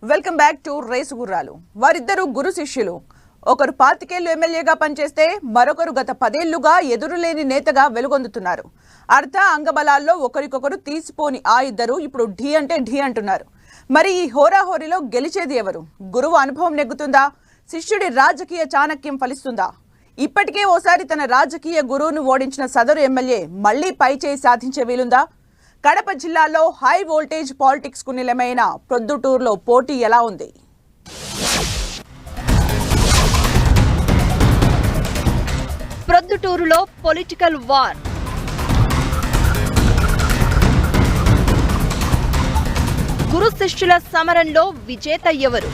Welcome back to race గుర్రాలు. వారిద్దరూ గురు శిష్యులు. ఒకరు 25 ఏళ్లు ఎమ్మెల్యేగా పనిచేస్తే మరొకరు గత 10 ఏళ్లుగా ఎదురులేని నేతగా వెలుగొందుతున్నారు. అర్థ అంగబలాల్లో ఒకరికొకరు తీసిపోని ఆ ఇద్దరు ఇప్పుడు ఢీ అంటే ఢీ అంటున్నారు. మరి ఈ హోరాహోరీలో గెలిచేది ఎవరు? గురువు అనుభవం నెగ్గుతుందా? శిష్యుడి రాజకీయ చాణక్యం ఫలిస్తుందా? ఇప్పటికే ఓసారి తన రాజకీయ గురువును ఓడించిన సదరు ఎమ్మెల్యే మళ్లీ పైచేయి సాధించే వీలుందా? కడప జిల్లాలో హై వోల్టేజ్ పాలిటిక్స్ కు నిలమైన ప్రొద్దుటూరులో పోటీ ఎలా ఉంది? ప్రొద్దుటూరులో పొలిటికల్ వార్. గురు శిష్యుల సమరంలో విజేత ఎవరు?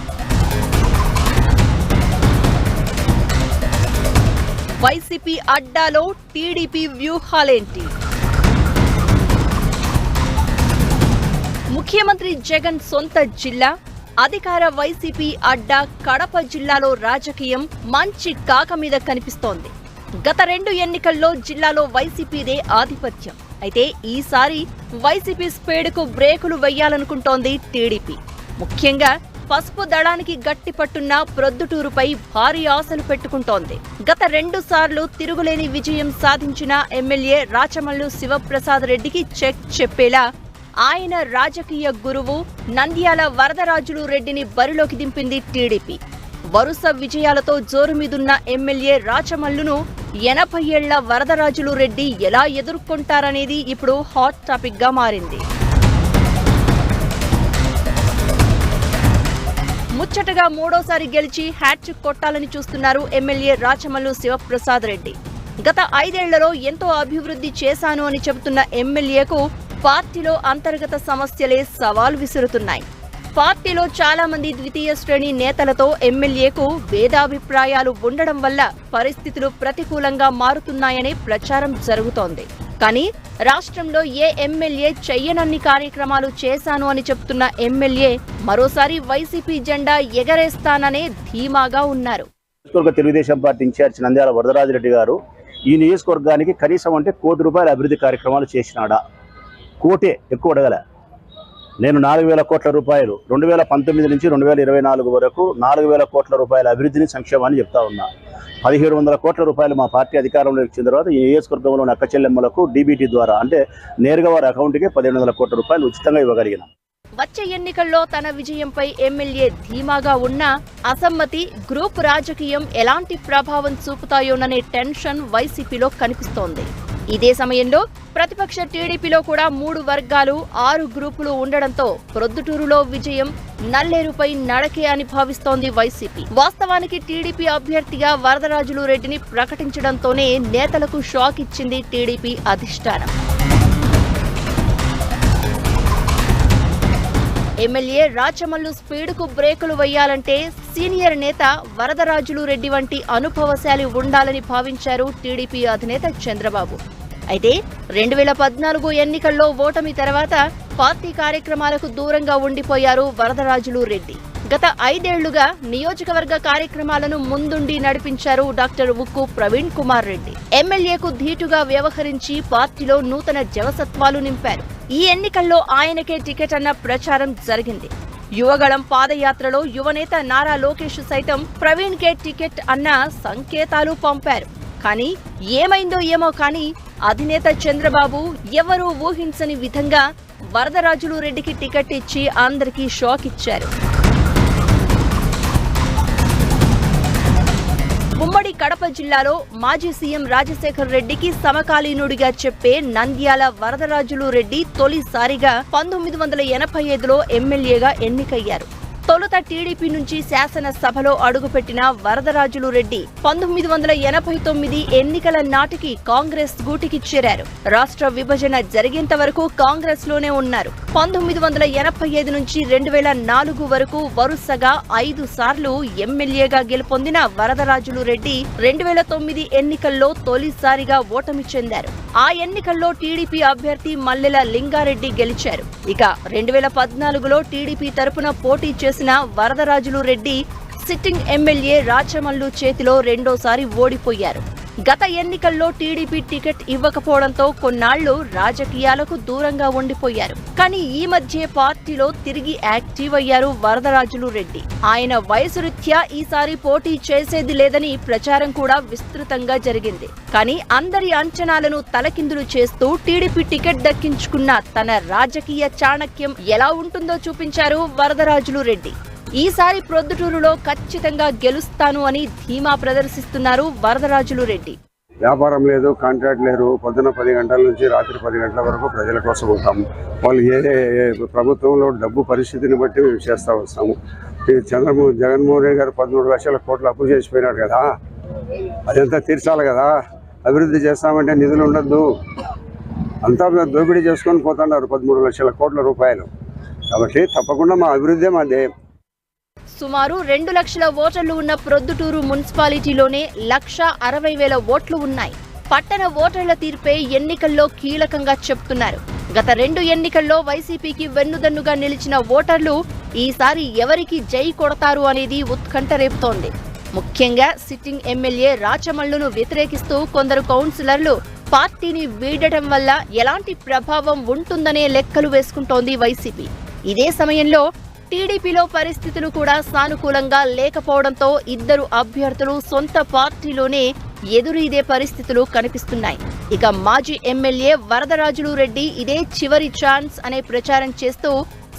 వైసీపీ అడ్డాలో టీడీపీ వ్యూహాలేంటి? ముఖ్యమంత్రి జగన్ సొంత జిల్లా, అధికార వైసీపీ అడ్డా కడప జిల్లాలో రాజకీయం మంచి కాక మీద కనిపిస్తోంది. గత 2 ఎన్నికల్లో జిల్లాలో వైసీపీదే ఆధిపత్యం. అయితే ఈసారి వైసీపీ స్పీడ్కు బ్రేకులు వేయాలనుకుంటోంది టీడీపీ. ముఖ్యంగా పసుపు దళానికి గట్టి పట్టున్న ప్రొద్దుటూరుపై భారీ ఆశలు పెట్టుకుంటోంది. గత 2 సార్లు తిరుగులేని విజయం సాధించిన ఎమ్మెల్యే రాచమల్లు శివప్రసాద్ రెడ్డికి చెక్ చెప్పేలా ఆయన రాజకీయ గురువు నంద్యాల వరదరాజులు రెడ్డిని బరిలోకి దింపింది టీడీపీ. వరుస విజయాలతో జోరు మీదున్న ఎమ్మెల్యే రాచమల్లును 80 ఏళ్ల వరదరాజులు రెడ్డి ఎలా ఎదుర్కొంటారనేది ఇప్పుడు హాట్ టాపిక్ గా మారింది. ముచ్చటగా 3వసారి గెలిచి హ్యాట్రిక్ కొట్టాలని చూస్తున్నారు ఎమ్మెల్యే రాచమల్లు శివప్రసాద్ రెడ్డి. గత 5 ఏళ్లలో ఎంతో అభివృద్ధి చేశాను అని చెబుతున్న ఎమ్మెల్యేకు పార్టీలో అంతర్గత సమస్యలే సవాల్ విసురుతున్నాయి. పార్టీలో చాలా మంది ద్వితీయ శ్రేణి నేతలతో ఎమ్మెల్యేకు భేదాభిప్రాయాలు ఉండడం వల్ల పరిస్థితులు ప్రతికూలంగా మారుతున్నాయనే ప్రచారం జరుగుతోంది. కానీ రాష్ట్రంలో ఏ ఎమ్మెల్యే చెయ్యనన్ని కార్యక్రమాలు చేశాను అని చెప్తున్న ఎమ్మెల్యే మరోసారి వైసీపీ జెండా ఎగరేస్తాననే ధీమాగా ఉన్నారు. తెలుగుదేశం పార్టీ ఇన్ఛార్జ్ నంద్యాల వరదరాజిరెడ్డి గారు ఈ నియోజకవర్గానికి కనీసం అంటే ₹1 కోటి అభివృద్ధి కార్యక్రమాలు చేసినాడా? కోటే ఎక్కువ అడగల. నేను 4,000 కోట్ల రూపాయలు 2019 నుంచి 2024 వరకు 4,000 కోట్ల రూపాయల అభివృద్ధిని సంక్షేమాన్ని చెప్తా ఉన్నా. 1,700 కోట్ల రూపాయలు మా పార్టీ అధికారంలోకి వచ్చిన తర్వాత ఈ నియోజకవర్గంలోని అక్క చెల్లెమ్మలకు డీబీటీ ద్వారా అంటే నేరుగా వారి అకౌంట్కి 1,700 కోట్ల రూపాయలు ఉచితంగా ఇవ్వగలిగిన. వచ్చే ఎన్నికల్లో తన విజయంపై ఎమ్మెల్యే ధీమాగా ఉన్న అసమ్మతి, గ్రూప్ రాజకీయం ఎలాంటి ప్రభావం చూపుతాయోననే టెన్షన్ వైసీపీలో కనిపిస్తోంది. ఇదే సమయంలో ప్రతిపక్ష టీడీపీలో కూడా 3 వర్గాలు 6 గ్రూపులు ఉండడంతో ప్రొద్దుటూరులో విజయం నల్లేరుపై నడకే అని భావిస్తోంది వైసీపీ. వాస్తవానికి టీడీపీ అభ్యర్థిగా వరదరాజులు రెడ్డిని ప్రకటించడంతోనే నేతలకు షాక్ ఇచ్చింది టీడీపీ అధిష్టానం. ఎమ్మెల్యే రాచమల్లు స్పీడ్కు బ్రేకులు వేయాలంటే సీనియర్ నేత వరదరాజులు రెడ్డి వంటి అనుభవశాలి ఉండాలని భావించారు టీడీపీ అధినేత చంద్రబాబు. అయితే 2014 ఎన్నికల్లో ఓటమి తర్వాత పార్టీ కార్యక్రమాలకు దూరంగా ఉండిపోయారు వరదరాజులు రెడ్డి. గత 5 ఏళ్లుగా నియోజకవర్గ కార్యక్రమాలను ముందుండి నడిపించారు డాక్టర్ ఉక్కు ప్రవీణ్ కుమార్ రెడ్డి. ఎమ్మెల్యేకు ధీటుగా వ్యవహరించి పార్టీలో నూతన జవసత్వాలు నింపారు. ఈ ఎన్నికల్లో ఆయనకే టికెట్ అన్న ప్రచారం జరిగింది. యువగళం పాదయాత్రలో యువనేత నారా లోకేష్ సైతం ప్రవీణ్ కే టికెట్ అన్న సంకేతాలు పంపారు. కానీ ఏమైందో ఏమో కానీ అధినేత చంద్రబాబు ఎవరూ ఊహించని విధంగా వరదరాజులు రెడ్డికి టికెట్ ఇచ్చి అందరికీ షాక్ ఇచ్చారు. ఉమ్మడి కడప జిల్లాలో మాజీ సీఎం రాజశేఖర్ రెడ్డికి సమకాలీనుడిగా చెప్పే నంద్యాల వరదరాజులు రెడ్డి తొలిసారిగా 1985లో ఎమ్మెల్యేగా ఎన్నికయ్యారు. తొలుత టీడీపీ నుంచి శాసనసభలో అడుగుపెట్టిన వరదరాజులు రెడ్డి 1989 ఎన్నికల నాటికి కాంగ్రెస్ గూటికి చేరారు. రాష్ట్ర విభజన జరిగేంత వరకు కాంగ్రెస్ లోనే ఉన్నారు. 1985 నుంచి 2004 వరకు వరుసగా 5 సార్లు ఎమ్మెల్యేగా గెలుపొందిన వరదరాజులు రెడ్డి 2009 ఎన్నికల్లో తొలిసారిగా ఓటమి చెందారు. ఆ ఎన్నికల్లో టీడీపీ అభ్యర్థి మల్లెల లింగారెడ్డి గెలిచారు. ఇక 2014లో టీడీపీ తరపున పోటీ చేసిన వరదరాజులు రెడ్డి సిట్టింగ్ ఎమ్మెల్యే రాచమల్లు చేతిలో రెండోసారి ఓడిపోయారు. గత ఎన్నికల్లో టీడీపీ టికెట్ ఇవ్వకపోవడంతో కొన్నాళ్లు రాజకీయాలకు దూరంగా ఉండిపోయారు. కానీ ఈ మధ్య పార్టీలో తిరిగి యాక్టివ్ అయ్యారు వరదరాజులు రెడ్డి. ఆయన వయసు రీత్యా ఈసారి పోటీ చేసేది లేదని ప్రచారం కూడా విస్తృతంగా జరిగింది. కానీ అందరి అంచనాలను తలకిందులు చేస్తూ టీడీపీ టికెట్ దక్కించుకున్న తన రాజకీయ చాణక్యం ఎలా ఉంటుందో చూపించారు వరదరాజులు రెడ్డి. ఈసారి ప్రొద్దుటూరులో ఖచ్చితంగా గెలుస్తాను అని ధీమా ప్రదర్శిస్తున్నారు వరదరాజులు రెడ్డి. వ్యాపారం లేదు, కాంట్రాక్ట్ లేరు. పొద్దున 10 గంటల నుంచి రాత్రి 10 గంటల వరకు ప్రజల కోసం ఉంటాం. వాళ్ళు ఏ ప్రభుత్వంలో డబ్బు పరిస్థితిని బట్టి మేము చేస్తూ వస్తాము. జగన్మోహన్ రెడ్డి గారు 13 లక్షల కోట్లు అప్పు చేసిపోయినాడు కదా, అదంతా తీర్చాలి కదా. అభివృద్ధి చేస్తామంటే నిధులు ఉండద్దు, అంతా దోపిడీ చేసుకొని పోతున్నారు 13 లక్షల కోట్ల రూపాయలు. కాబట్టి తప్పకుండా మా అభివృద్ధి మాదే. సుమారు 2 లక్షల ఓటర్లు ఉన్న ప్రొద్దుటూరు మున్సిపాలిటీలోనే 1,60,000 ఓట్లు ఉన్నాయి. పట్టణ ఓటర్ల తీర్పే ఎన్నికల్లో కీలకంగా చెప్తున్నారు. గత 2 ఎన్నికల్లో వైసీపీకి వెన్నుదన్నుగా నిలిచిన ఓటర్లు ఈసారి ఎవరికి జై కొడతారు అనేది ఉత్కంఠ రేపుతోంది. ముఖ్యంగా సిట్టింగ్ ఎమ్మెల్యే రాచమల్లును వ్యతిరేకిస్తూ కొందరు కౌన్సిలర్లు పార్టీని వీడటం వల్ల ఎలాంటి ప్రభావం ఉంటుందనే లెక్కలు వేసుకుంటోంది వైసీపీ. ఇదే సమయంలో టీడీపీలో పరిస్థితులు కూడా సానుకూలంగా లేకపోవడంతో ఇద్దరు అభ్యర్థులు సొంత పార్టీలోనే ఎదురీదే పరిస్థితులు కనిపిస్తున్నాయి. ఇక మాజీ ఎమ్మెల్యే వరదరాజులు రెడ్డి ఇదే చివరి ఛాన్స్ అనే ప్రచారం చేస్తూ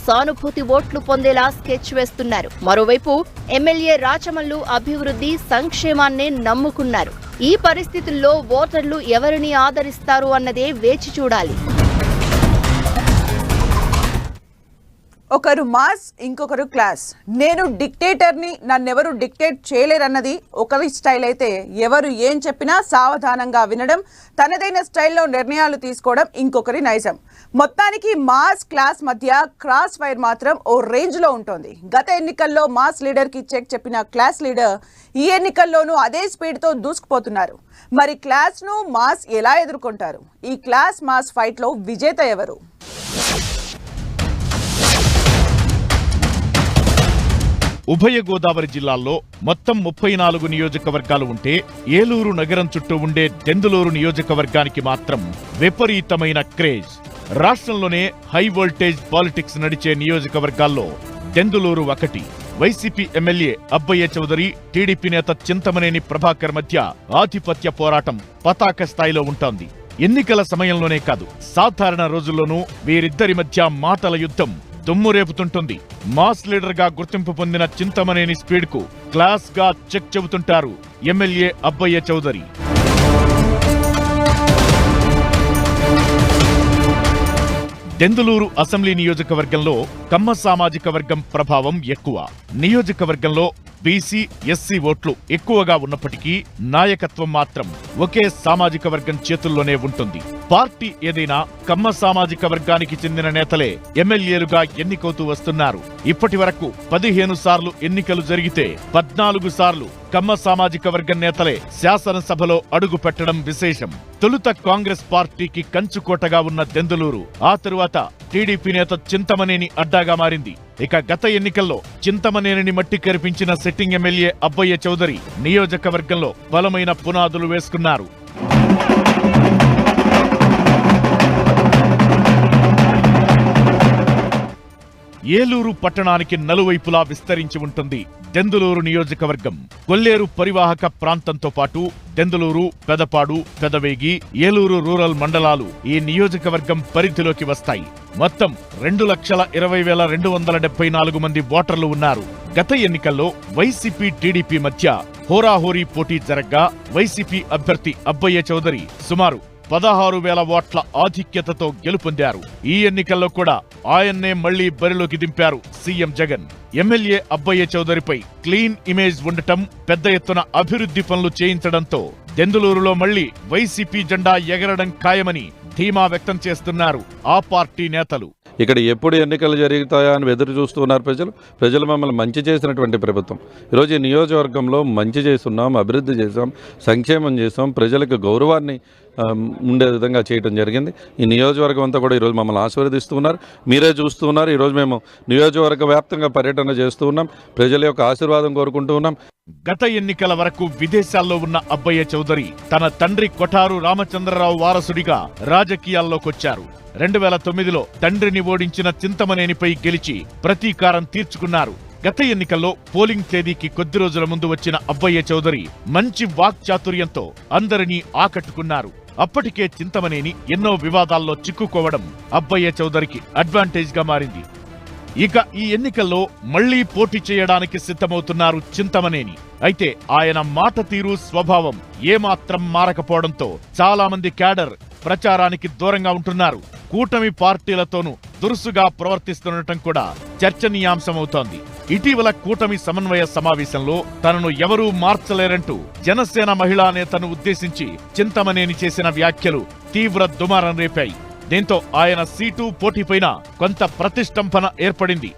సానుభూతి ఓట్లు పొందేలా స్కెచ్ వేస్తున్నారు. మరోవైపు ఎమ్మెల్యే రాచమల్లు అభివృద్ధి సంక్షేమాన్నే నమ్ముకున్నారు. ఈ పరిస్థితుల్లో ఓటర్లు ఎవరిని ఆదరిస్తారు అన్నదే వేచి చూడాలి. ఒకరు మాస్, ఇంకొకరు క్లాస్. నేను డిక్టేటర్ని, నన్నెవరు డిక్టేట్ చేయలేరన్నది ఒకరి స్టైల్ అయితే, ఎవరు ఏం చెప్పినా సావధానంగా వినడం, తనదైన స్టైల్లో నిర్ణయాలు తీసుకోవడం ఇంకొకరి నైజం. మొత్తానికి మాస్ క్లాస్ మధ్య క్రాస్ ఫైర్ మాత్రం ఓ రేంజ్లో ఉంటుంది. గత ఎన్నికల్లో మాస్ లీడర్కి చెక్ చెప్పిన క్లాస్ లీడర్ ఈ ఎన్నికల్లోనూ అదే స్పీడ్తో దూసుకుపోతున్నారు. మరి క్లాస్ను మాస్ ఎలా ఎదుర్కొంటారు? ఈ క్లాస్ మాస్ ఫైట్లో విజేత ఎవరు? ఉభయ గోదావరి జిల్లాల్లో మొత్తం 34 నియోజకవర్గాలు ఉంటే ఏలూరు నగరం చుట్టూ ఉండే దెందులూరు నియోజకవర్గానికి మాత్రం విపరీతమైన క్రేజ్. రాష్ట్రంలోనే హై వోల్టేజ్ పాలిటిక్స్ నడిచే నియోజకవర్గాల్లో దెందులూరు ఒకటి. వైసీపీ ఎమ్మెల్యే అబ్బయ్య చౌదరి, టీడీపీ నేత చింతమనేని ప్రభాకర్ మధ్య ఆధిపత్య పోరాటం పతాక స్థాయిలో ఉంటోంది. ఎన్నికల సమయంలోనే కాదు, సాధారణ రోజుల్లోనూ వీరిద్దరి మధ్య మాటల యుద్ధం దుమ్ము రేపుతుంటుంది. మాస్ లీడర్ గా గుర్తింపు పొందిన చింతమనేని స్పీడ్ కు క్లాస్ గా చెక్ చెబుతుంటారు ఎమ్మెల్యే అబ్బయ్య చౌదరి. దెందులూరు అసెంబ్లీ నియోజకవర్గంలో కమ్మ సామాజిక వర్గం ప్రభావం ఎక్కువ. నియోజకవర్గంలో బీసీ, ఎస్సీ ఓట్లు ఎక్కువగా ఉన్నప్పటికీ నాయకత్వం మాత్రం ఒకే సామాజిక వర్గం చేతుల్లోనే ఉంటుంది. పార్టీ ఏదైనా కమ్మ సామాజిక వర్గానికి చెందిన నేతలే ఎమ్మెల్యేలుగా ఎన్నికవుతూ వస్తున్నారు. ఇప్పటి వరకు 15 సార్లు ఎన్నికలు జరిగితే 14 సార్లు కమ్మ సామాజిక వర్గం నేతలే శాసనసభలో అడుగు పెట్టడం విశేషం. తొలుత కాంగ్రెస్ పార్టీకి కంచుకోటగా ఉన్న దెందులూరు ఆ తరువాత టీడీపీ నేత చింతమనేని అడ్డాగా మారింది. ఇక గత ఎన్నికల్లో చింతమనేనిని మట్టి కరిపించిన సిట్టింగ్ ఎమ్మెల్యే అబ్బయ్య చౌదరి నియోజకవర్గంలో బలమైన పునాదులు వేసుకున్నారు. ఏలూరు పట్టణానికి నలువైపులా విస్తరించి ఉంటుంది దెందులూరు నియోజకవర్గం. కొల్లేరు పరివాహక ప్రాంతంతో పాటు దెందులూరు, పెదపాడు, పెదవేగి, ఏలూరు రూరల్ మండలాలు ఈ నియోజకవర్గం పరిధిలోకి వస్తాయి. మొత్తం 2,20,274 మంది ఓటర్లు ఉన్నారు. గత ఎన్నికల్లో వైసీపీ, టీడీపీ మధ్య హోరాహోరీ పోటీ జరగ్గా వైసీపీ అభ్యర్థి అబ్బయ్య చౌదరి సుమారు 16,000 ఓట్ల ఆధిక్యతతో గెలుపొందారు. ఈ ఎన్నికల్లో కూడా ఆయన్నే మళ్లీ బరిలోకి దింపారు సీఎం జగన్. ఎమ్మెల్యే అబ్బయ్య చౌదరిపై క్లీన్ ఇమేజ్ ఉండటం, పెద్ద ఎత్తున అభివృద్ధి పనులు చేయించడంతో దెందులూరులో మళ్లీ వైసీపీ జెండా ఎగరడం ఖాయమని ధీమా వ్యక్తం చేస్తున్నారు ఆ పార్టీ నేతలు. ఇక్కడ ఎప్పుడు ఎన్నికలు జరుగుతాయా అని ఎదురు చూస్తున్నారు ప్రజలు మమ్మల్ని మంచి చేసినటువంటి ప్రభుత్వం. ఈరోజు ఈ నియోజకవర్గంలో మంచి చేస్తున్నాం, అభివృద్ధి చేసాం, సంక్షేమం చేసాం, ప్రజలకు గౌరవాన్ని ఉండే విధంగా చేయడం జరిగింది. ఈ నియోజకవర్గం అంతా కూడా ఈరోజు మమ్మల్ని ఆశీర్వదిస్తున్నారు. మీరే చూస్తున్నారు. ఈరోజు మేము నియోజకవర్గ వ్యాప్తంగా పర్యటన చేస్తూ ఉన్నాం. ప్రజల యొక్క ఆశీర్వాదం కోరుకుంటూ ఉన్నాం. గత ఎన్నికల వరకు విదేశాల్లో ఉన్న అబ్బయ్య చౌదరి తన తండ్రి కొఠారు రామచంద్రరావు వారసుడిగా రాజకీయాల్లోకొచ్చారు. 2009లో తండ్రిని ఓడించిన చింతమనేనిపై గెలిచి ప్రతీకారం తీర్చుకున్నారు. గత ఎన్నికల్లో పోలింగ్ తేదీకి కొద్ది రోజుల ముందు వచ్చిన అబ్బయ్య చౌదరి మంచి వాక్చాతుర్యంతో అందరినీ ఆకట్టుకున్నారు. అప్పటికే చింతమనేని ఎన్నో వివాదాల్లో చిక్కుకోవడం అబ్బయ్య చౌదరికి అడ్వాంటేజ్ గా మారింది. ఇక ఈ ఎన్నికల్లో మళ్లీ పోటీ చేయడానికి సిద్ధమవుతున్నారు చింతమనేని. అయితే ఆయన మాట తీరు, స్వభావం ఏమాత్రం మారకపోవడంతో చాలా మంది క్యాడర్ ప్రచారానికి దూరంగా ఉంటున్నారు. కూటమి పార్టీలతోనూ దురుసుగా ప్రవర్తిస్తుండటం కూడా చర్చనీయాంశమవుతోంది. ఇటీవల కూటమి సమన్వయ సమావేశంలో తనను ఎవరూ మార్చలేరంటూ జనసేన మహిళా నేతను ఉద్దేశించి చింతమనేని చేసిన వ్యాఖ్యలు తీవ్ర దుమారం రేపాయి. దీంతో ఆయన సీటు పోటీపైన కొంత ప్రతిష్టంభన ఏర్పడింది.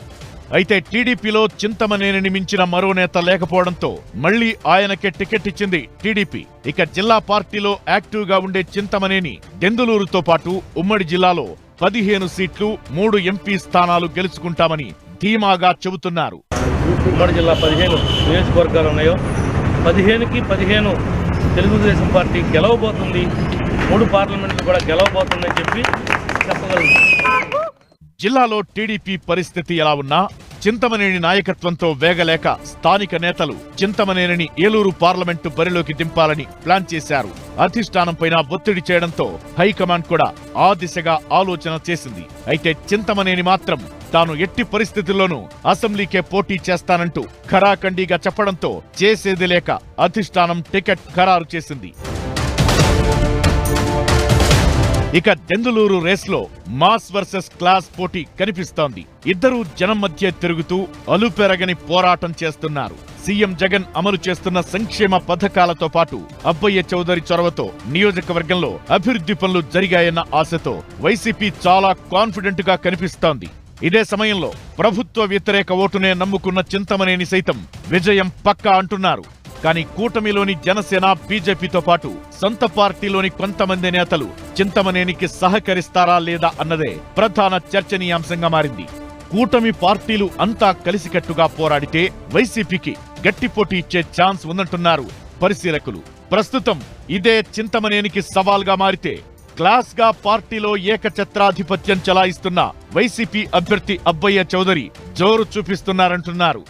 అయితే టీడీపీలో చింతమనేనిని మించిన మరో నేత లేకపోవడంతో మళ్లీ ఆయనకే టికెట్ ఇచ్చింది టీడీపీ. ఇక జిల్లా పార్టీలో యాక్టివ్ గా ఉండే చింతమనేని దెందులూరుతో పాటు ఉమ్మడి జిల్లాలో 15 సీట్లు, 3 ఎంపీ స్థానాలు గెలుచుకుంటామని ధీమాగా చెబుతున్నారు. ఉమ్మడి జిల్లా 15 నియోజకవర్గాలు ఉన్నాయో 15కి 15 తెలుగుదేశం పార్టీ గెలవబోతుంది. 3 పార్లమెంట్లు కూడా గెలవబోతుందని చెప్పి చెప్పగలను. జిల్లాలో టీడీపీ పరిస్థితి ఎలా ఉన్నా చింతమనేని నాయకత్వంతో వేగలేక స్థానిక నేతలు చింతమనేనిని ఏలూరు పార్లమెంటు బరిలోకి దింపాలని ప్లాన్ చేశారు. అధిష్టానంపైన ఒత్తిడి చేయడంతో హైకమాండ్ కూడా ఆ దిశగా ఆలోచన చేసింది. అయితే చింతమనేని మాత్రం తాను ఎట్టి పరిస్థితుల్లోనూ అసెంబ్లీకే పోటీ చేస్తానంటూ ఖరాఖండీగా చెప్పడంతో చేసేది లేక అధిష్టానం టికెట్ ఖరారు చేసింది. ఇక దెందులూరు రేస్లో మాస్ వర్సెస్ క్లాస్ పోటీ కనిపిస్తోంది. ఇద్దరూ జనం మధ్య తిరుగుతూ అలుపెరగని పోరాటం చేస్తున్నారు. సీఎం జగన్ అమలు చేస్తున్న సంక్షేమ పథకాలతో పాటు అబ్బయ్య చౌదరి చొరవతో నియోజకవర్గంలో అభివృద్ధి పనులు జరిగాయన్న ఆశతో వైసీపీ చాలా కాన్ఫిడెంట్ గా కనిపిస్తోంది. ఇదే సమయంలో ప్రభుత్వ వ్యతిరేక ఓటునే నమ్ముకున్న చింతమనేని సైతం విజయం పక్కా అంటున్నారు. కానీ కూటమిలోని జనసేన, బీజేపీతో పాటు సొంత పార్టీలోని కొంతమంది నేతలు చింతమనేనికి సహకరిస్తారా లేదా అన్నదే ప్రధాన చర్చనీయాంశంగా మారింది. కూటమి పార్టీలు అంతా కలిసికట్టుగా పోరాడితే వైసీపీకి గట్టి పోటీ ఇచ్చే ఛాన్స్ ఉందంటున్నారు పరిశీలకులు. ప్రస్తుతం ఇదే చింతమనేనికి సవాల్గా మారితే క్లాస్ గా పార్టీలో ఏకఛత్రాధిపత్యం చెలాయిస్తున్న వైసీపీ అభ్యర్థి అబ్బయ్య చౌదరి జోరు చూపిస్తున్నారంటున్నారు.